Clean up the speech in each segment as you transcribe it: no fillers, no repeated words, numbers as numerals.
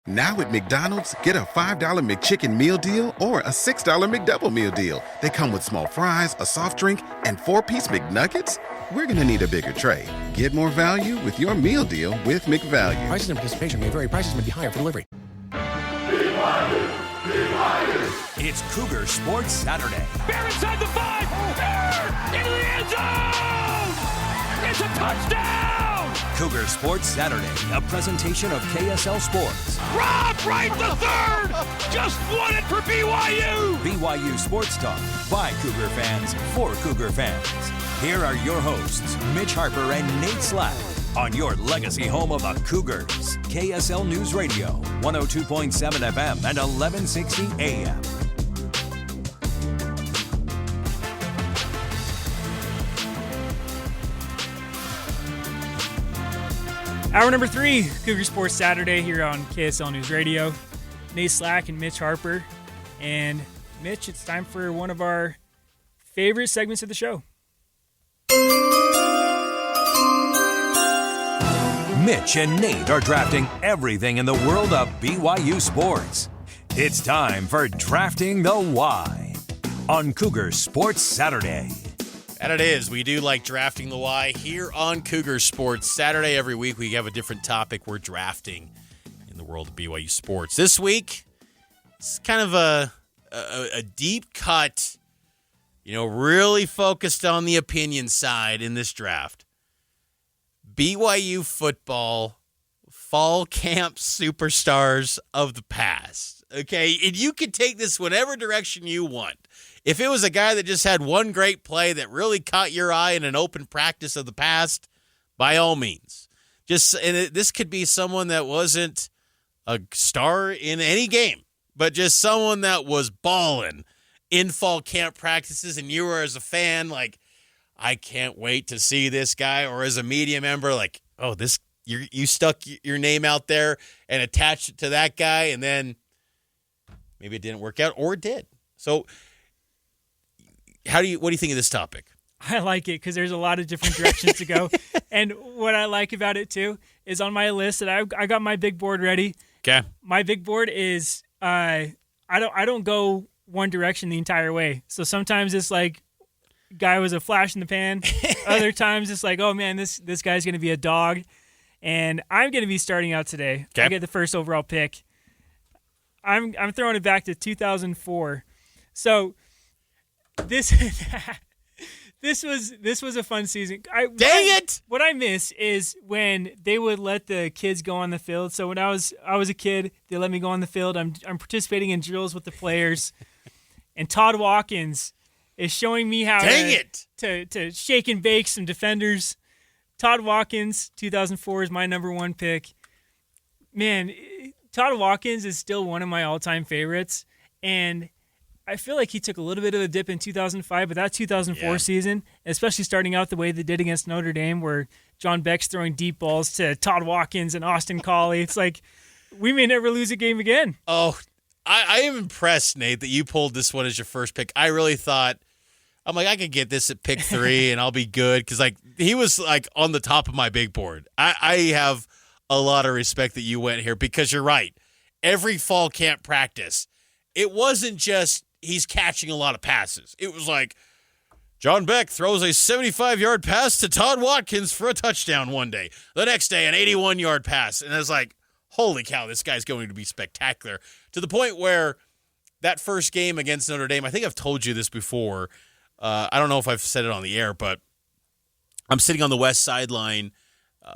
Now at McDonald's, get a $5 McChicken meal deal or a $6 McDouble meal deal. They come with small fries, a soft drink, and 4-piece McNuggets. We're going to need a bigger tray. Get more value with your meal deal with McValue. Prices and participation may vary. Prices may be higher for delivery. It's Cougar Sports Saturday. Bear inside the 5. Bear into the end zone. It's a touchdown. Cougar Sports Saturday, a presentation of KSL Sports. Rob Wright the third just won it for BYU. BYU Sports Talk by Cougar fans for Cougar fans. Here are your hosts, Mitch Harper and Nate Slack, on your legacy home of the Cougars. KSL News Radio, 102.7 FM and 1160 AM. Hour number 3, Cougar Sports Saturday here on KSL News Radio. Nate Slack and Mitch Harper. And Mitch, it's time for one of our favorite segments of the show. Mitch and Nate are drafting everything in the world of BYU sports. It's time for Drafting the Why on Cougar Sports Saturday. And it is. We do like drafting the why here on Cougar Sports Saturday. Every week we have a different topic we're drafting in the world of BYU sports. This week, it's kind of a deep cut, really focused on the opinion side in this draft. BYU football fall camp superstars of the past. Okay, and you can take this whatever direction you want. If it was a guy that just had one great play that really caught your eye in an open practice of the past, by all means. This could be someone that wasn't a star in any game, but just someone that was balling in fall camp practices, and you were, as a fan, like, I can't wait to see this guy, or as a media member, like, oh, you stuck your name out there and attached it to that guy, and then maybe it didn't work out, or it did. So what do you think of this topic? I like it because there's a lot of different directions to go. And what I like about it, too, is on my list that I got my big board ready. Okay. My big board is I don't go one direction the entire way. So sometimes it's like guy was a flash in the pan. Other times it's like, oh, man, this guy's going to be a dog. And I'm going to be starting out today. Okay. I get the first overall pick. I'm throwing it back to 2004. So this was a fun season. What I miss is when they would let the kids go on the field. So when I was a kid, they let me go on the field. I'm participating in drills with the players, and Todd Watkins is showing me how to shake and bake some defenders. Todd Watkins, 2004 is my number 1 pick. Man, Todd Watkins is still one of my all-time favorites, and I feel like he took a little bit of a dip in 2005, but that 2004 season, especially starting out the way they did against Notre Dame, where John Beck's throwing deep balls to Todd Watkins and Austin Collie, it's like we may never lose a game again. Oh, I am impressed, Nate, that you pulled this one as your first pick. I really thought, I'm like, I could get this at pick 3 and I'll be good, because he was on the top of my big board. I have a lot of respect that you went here, because you're right. Every fall camp practice, it wasn't just he's catching a lot of passes. It was like John Beck throws a 75-yard pass to Todd Watkins for a touchdown one day. The next day, an 81-yard pass. And I was like, holy cow, this guy's going to be spectacular. To the point where that first game against Notre Dame, I think I've told you this before. I don't know if I've said it on the air, but I'm sitting on the west sideline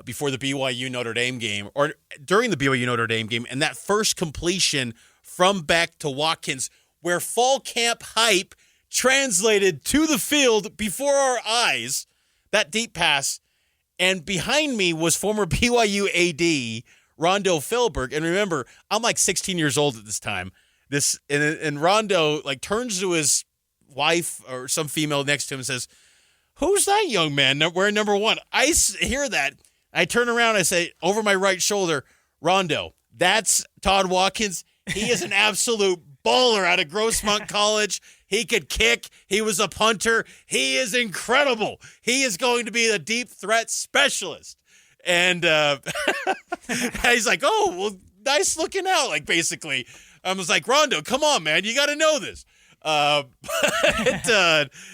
before the BYU Notre Dame game, or during the BYU Notre Dame game, and that first completion from Beck to Watkins, where fall camp hype translated to the field before our eyes, that deep pass, and behind me was former BYU AD Rondo Philberg. And remember, I'm 16 years old at this time. And Rondo turns to his wife or some female next to him and says, "Who's that young man wearing number 1?" I hear that. I turn around, I say, over my right shoulder, "Rondo, that's Todd Watkins. He is an absolute baller out of Grossmont College. He could kick. He was a punter. He is incredible. He is going to be the deep threat specialist." And he's like, "Oh, well, nice looking out. Like, basically, I was like, Rondo, come on, man. You got to know this.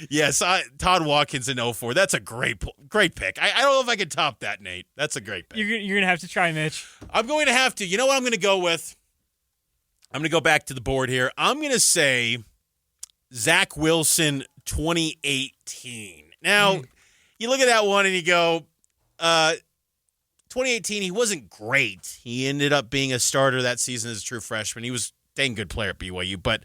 Yes, Todd Watkins in 04. That's a great pick. I don't know if I can top that, Nate. That's a great pick. You're going to have to try, Mitch. I'm going to have to. You know what I'm going to go with? I'm going to go back to the board here. I'm going to say Zach Wilson 2018. Now, you look at that one and you go, 2018, he wasn't great. He ended up being a starter that season as a true freshman. He was a dang good player at BYU, but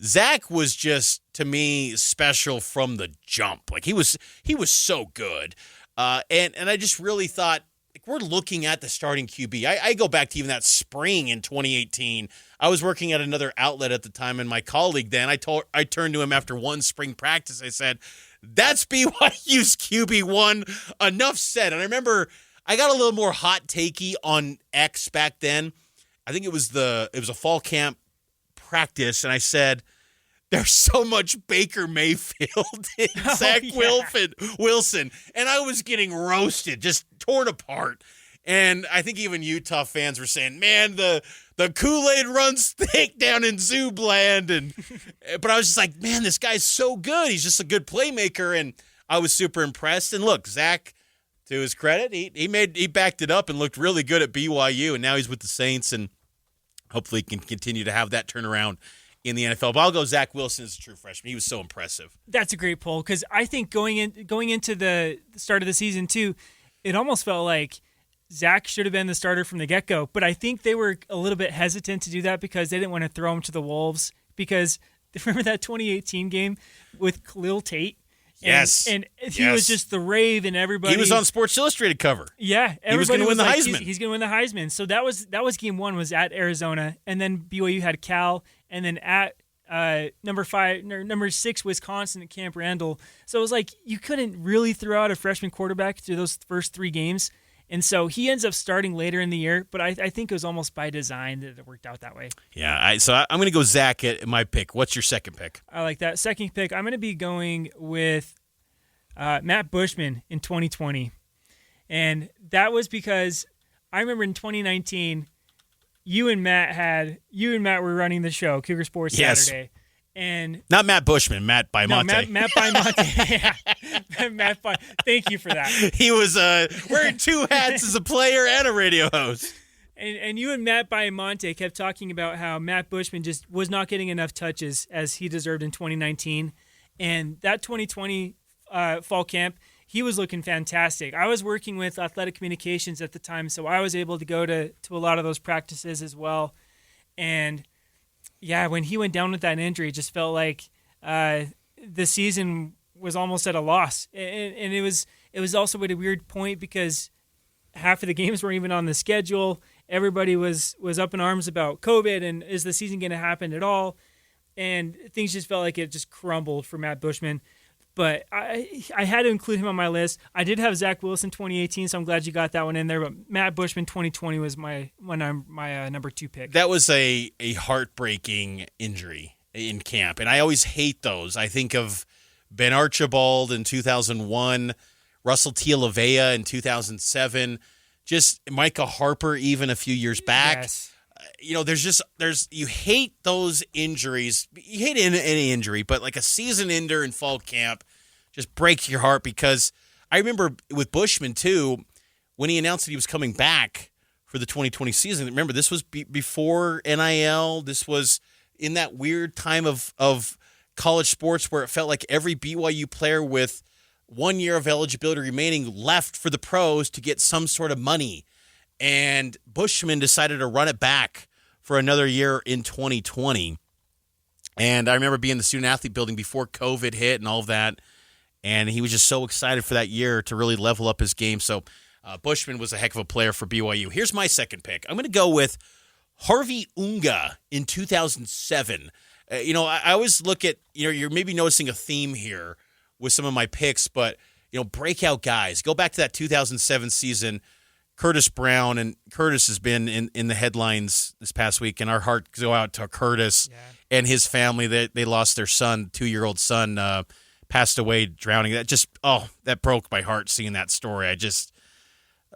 Zach was just, to me, special from the jump. Like, he was so good. And I just really thought, like, we're looking at the starting QB. I go back to even that spring in 2018. I was working at another outlet at the time, and my colleague then, I turned to him after one spring practice. I said, that's BYU's QB1. Enough said. And I remember I got a little more hot takey on X back then. I think it was a fall camp practice, and I said, there's so much Baker Mayfield in Zach Wilson, and I was getting roasted, just torn apart. And I think even Utah fans were saying, man, the Kool-Aid runs thick down in Zoobland. But I was just like, man, this guy's so good. He's just a good playmaker, and I was super impressed. And look, Zach, to his credit, he backed it up and looked really good at BYU, and now he's with the Saints, and hopefully he can continue to have that turnaround in the NFL. But I'll go Zach Wilson as a true freshman. He was so impressive. That's a great poll, because I think going into the start of the season too, it almost felt like Zach should have been the starter from the get-go. But I think they were a little bit hesitant to do that because they didn't want to throw him to the Wolves. Because remember that 2018 game with Khalil Tate? And he was just the rave, and everybody. He was on Sports Illustrated cover. Yeah, he was going to win the Heisman. He's going to win the Heisman. So that was game one, was at Arizona, and then BYU had Cal, and then at number 6 Wisconsin at Camp Randall. So it was like you couldn't really throw out a freshman quarterback through those first 3 games, and so he ends up starting later in the year. But I think it was almost by design that it worked out that way. Yeah, so I'm going to go Zach at my pick. What's your second pick? I like that second pick. I'm going to be going with Matt Bushman in 2020, and that was because I remember in 2019. You and Matt were running the show, Cougar Sports Saturday. And not Matt Bushman, Matt Baimonte. No, Matt Baimonte. Yeah. Matt thank you for that. He was wearing 2 hats as a player and a radio host. And you and Matt Baimonte kept talking about how Matt Bushman just was not getting enough touches as he deserved in 2019. And that 2020 fall camp, he was looking fantastic. I was working with athletic communications at the time, so I was able to go to a lot of those practices as well. And yeah, when he went down with that injury, it just felt like the season was almost at a loss. And it was also at a weird point because half of the games weren't even on the schedule. Everybody was up in arms about COVID and is the season going to happen at all? And things just felt like it just crumbled for Matt Bushman. But I had to include him on my list. I did have Zach Wilson 2018, so I'm glad you got that one in there. But Matt Bushman 2020 was my number 2 pick. That was a heartbreaking injury in camp, and I always hate those. I think of Ben Archibald in 2001, Russell Tialavea in 2007, just Micah Harper even a few years back. Yes. You hate those injuries. You hate any injury, but like a season ender in fall camp just breaks your heart because I remember with Bushman too, when he announced that he was coming back for the 2020 season. Remember, this was before NIL. This was in that weird time of college sports where it felt like every BYU player with 1 year of eligibility remaining left for the pros to get some sort of money. And Bushman decided to run it back for another year in 2020. And I remember being in the student-athlete building before COVID hit and all of that, and he was just so excited for that year to really level up his game. So Bushman was a heck of a player for BYU. Here's my second pick. I'm going to go with Harvey Unga in 2007. I always look at, you're maybe noticing a theme here with some of my picks, but, breakout guys. Go back to that 2007 season. Curtis Brown, and Curtis has been in the headlines this past week, and our hearts go out to Curtis and his family. They lost their son, 2-year-old son, passed away drowning. That broke my heart seeing that story.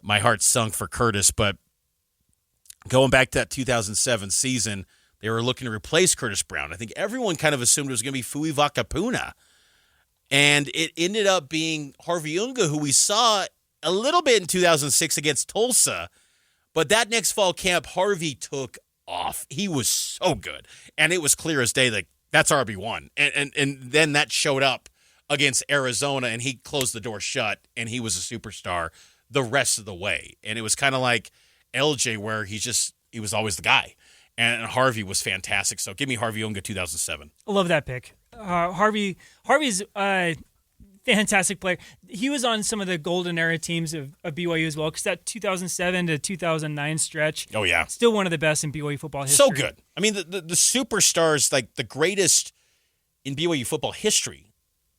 My heart sunk for Curtis. But going back to that 2007 season, they were looking to replace Curtis Brown. I think everyone kind of assumed it was going to be Fui Vakapuna. And it ended up being Harvey Unga, who we saw a little bit in 2006 against Tulsa. But that next fall camp, Harvey took off. He was so good. And it was clear as day that that's RB1. And then that showed up against Arizona, and he closed the door shut, and he was a superstar the rest of the way. And it was kind of like LJ, where he was always the guy. And Harvey was fantastic. So give me Harvey Unga 2007. I love that pick. Harvey's a fantastic player. He was on some of the golden era teams of BYU as well, because that 2007 to 2009 stretch. Oh, yeah. Still one of the best in BYU football history. So good. I mean, the superstars, like the greatest in BYU football history.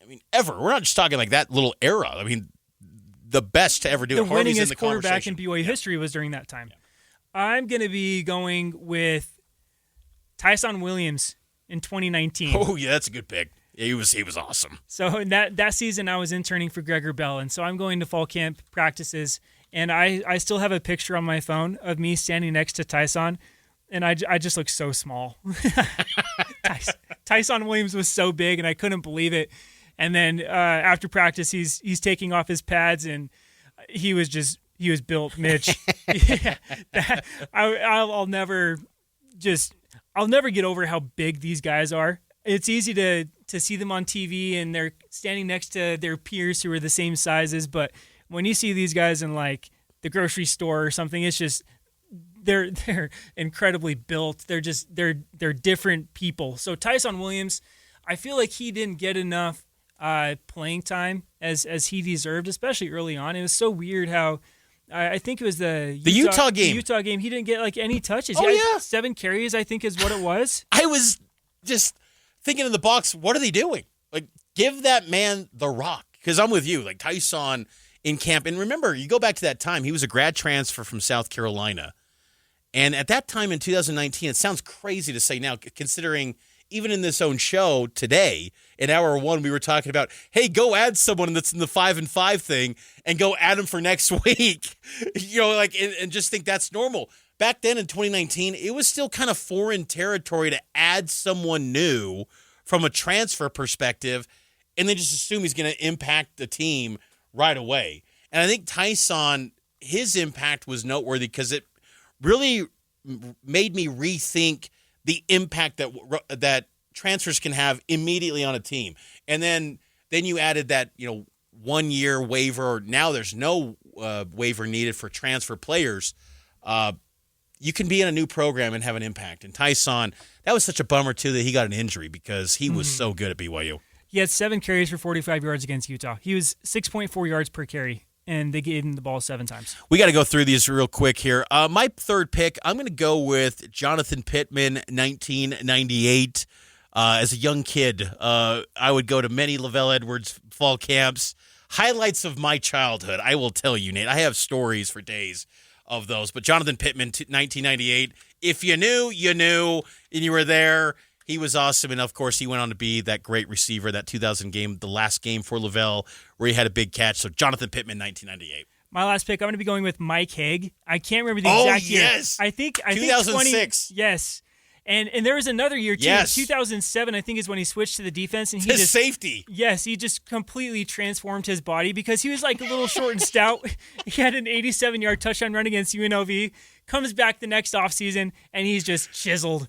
I mean, ever. We're not just talking like that little era. I mean, the best to ever do it. The Harvey's in winningest the quarterback in conversation. BYU history was during that time. Yeah. I'm going to be going with Tyson Williams in 2019. Oh, yeah, that's a good pick. Yeah, he was awesome. So in that season, I was interning for Gregor Bell, and so I'm going to fall camp practices, and I still have a picture on my phone of me standing next to Tyson, and I just look so small. Tyson Williams was so big, and I couldn't believe it. And then after practice, he's taking off his pads, and he was built, Mitch. Yeah, I'll never get over how big these guys are. It's easy to see them on TV and they're standing next to their peers who are the same sizes, but when you see these guys in like the grocery store or something, it's just they're incredibly built. They're different people. So Tyson Williams, I feel like he didn't get enough playing time as he deserved, especially early on. It was so weird how I think it was the Utah game. The Utah game. He didn't get like any touches. Oh, yeah. 7 carries, I think, is what it was. I was just thinking in the box, what are they doing? Like, give that man the rock. Because I'm with you. Like, Tyson in camp. And remember, you go back to that time, he was a grad transfer from South Carolina. And at that time in 2019, it sounds crazy to say now, considering even in this own show today, in hour 1, we were talking about, hey, go add someone that's in the 5-5 thing and go add him for next week. And just think that's normal. Back then in 2019, it was still kind of foreign territory to add someone new from a transfer perspective and then just assume he's going to impact the team right away. And I think Tyson, his impact was noteworthy because it really made me rethink the impact that transfers can have immediately on a team. And then you added that 1-year waiver. Now there's no waiver needed for transfer players. You can be in a new program and have an impact. And Tyson, that was such a bummer too that he got an injury because he was so good at BYU. He had 7 carries for 45 yards against Utah. He was 6.4 yards per carry, and they gave him the ball 7 times. We got to go through these real quick here. My third pick, I'm going to go with Jonathan Pittman, 1998. As a young kid, I would go to many Lavelle Edwards fall camps. Highlights of my childhood, I will tell you, Nate. I have stories for days of those. But Jonathan Pittman, 1998, if you knew, you knew, and you were there. He was awesome, and of course, he went on to be that great receiver, that 2000 game, the last game for Lavelle, where he had a big catch. So Jonathan Pittman, 1998. My last pick, I'm going to be going with Mike Haig. I can't remember the exact year. Yes. I think 2006. Yes. And there was another year, too. Yes. 2007, I think, is when he switched to the defense. And his safety. Yes, he just completely transformed his body because he was like a little short and stout. He had an 87-yard touchdown run against UNLV. Comes back the next offseason, and he's just chiseled.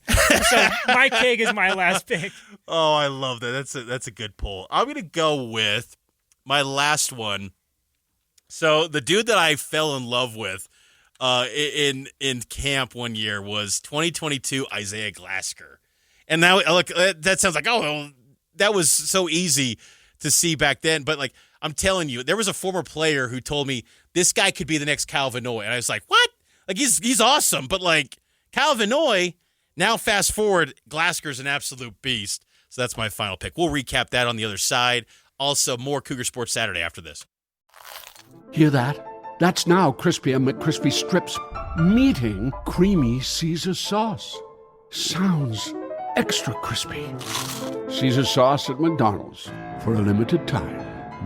So Mike Haig is my last pick. Oh, I love that. That's a good pull. I'm going to go with my last one. So the dude that I fell in love with in camp one year was 2022 Isaiah Glasker. And now, look, that sounds like, that was so easy to see back then. But, like, I'm telling you, there was a former player who told me this guy could be the next Kyle Vanoy. And I was like, what? Like, he's awesome. But, like, Kyle Vanoy, now fast forward, Glasker's an absolute beast. So that's my final pick. We'll recap that on the other side. Also, more Cougar Sports Saturday after this. Hear that? That's now Crispy and McCrispy strips meeting Creamy Caesar sauce. Sounds extra crispy. Caesar sauce at McDonald's for a limited time.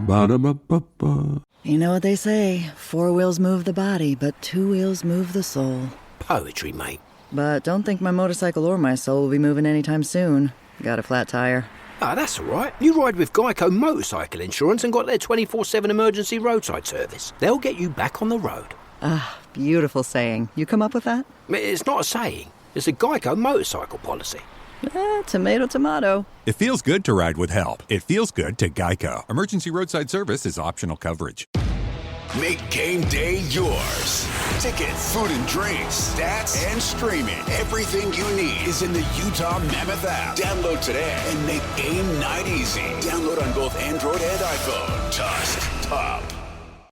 Ba-da-ba-ba-ba. You know what they say, 4 wheels move the body, but 2 wheels move the soul. poetry, mate. But don't think my motorcycle or my soul will be moving anytime soon. Got a flat tire. Ah, that's all right. You ride with Geico Motorcycle Insurance and got their 24/7 emergency roadside service. They'll get you back on the road. Ah, beautiful saying. You come up with that? It's not a saying. It's a Geico motorcycle policy. Tomato, tomato. It feels good to ride with help. It feels good to Geico. Emergency roadside service is optional coverage. Make game day yours. Tickets, food and drinks, stats, and streaming. Everything you need is in the Utah Mammoth app. Download today and make game night easy. Download on both Android and iPhone. Tusk Top.